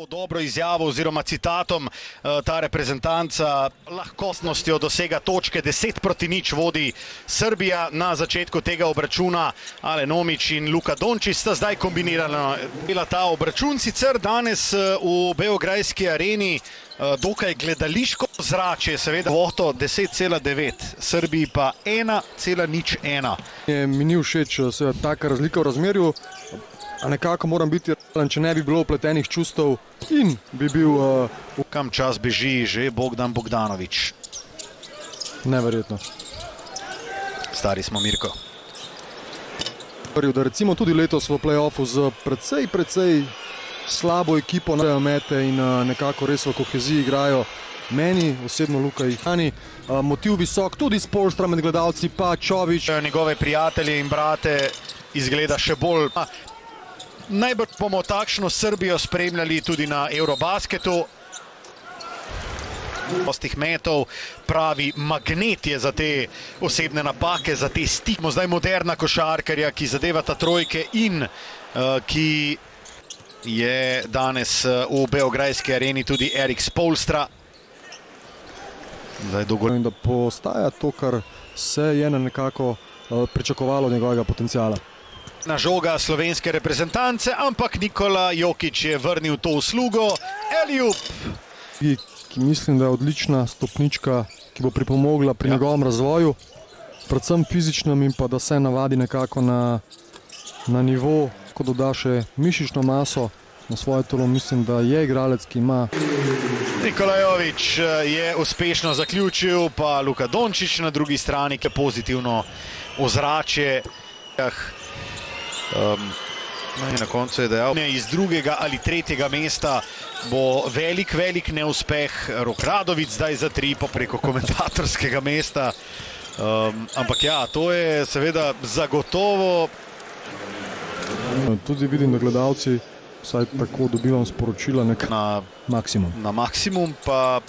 Dobro izjavo oziroma citatom ta reprezentanca lahkostnostjo dosega točke, 10-0 vodi Srbija na začetku tega obračuna. Ale Nomić in Luka Dončić sta zdaj kombinirala bila ta obračun. Sicer danes v Beograjski areni dokaj gledališko zrače, seveda kvoto 10,9, Srbiji pa 1,01. Mi ni všeč seveda taka razlika v razmerju. A nekako moram biti realen, če ne bi bilo upletenih čustev in bi bil... Kam čas beži že Bogdan Bogdanović. Neverjetno. Stari smo, Mirko. Da recimo tudi letos v play-offu z precej slabo ekipo mete in nekako res v koheziji igrajo. Meni osebno Luka Ihani. Motiv visok, tudi Spolstra med gledalci, pa Čović. Njegove prijatelje in brate izgleda še bolj... Najbolj bomo takšno Srbijo spremljali tudi na Eurobasketu. Prostih metov, pravi magnet je za te osebne napake, za te stike. Zdaj moderna košarkarja, ki zadevata trojke in ki je danes v Beograjski areni tudi Erik Spolstra. In da postaja to, kar se je nekako pričakovalo njegovega potencijala. Na žoga slovenske reprezentance, ampak Nikola Jokić je vrnil to uslugo. Elijub! Ki mislim, da je odlična stopnička, ki bo pripomogla pri njegovem razvoju, predvsem fizičnem, in pa da se navadi nekako na nivo, ko doda še mišično maso na svoje telo. Mislim, da je igralec, ki ima... Nikola Jović je uspešno zaključil, pa Luka Dončić na drugi strani, ki je pozitivno ozračje. Na koncu je dejal, iz drugega ali tretjega mesta bo velik neuspeh. Rok Radović zdaj za 3 preko komentatorskega mesta. Ampak ja, to je seveda zagotovo. Tudi vidim, da gledalci vsaj tako dobivam sporočila na maksimum. Na maksimum pa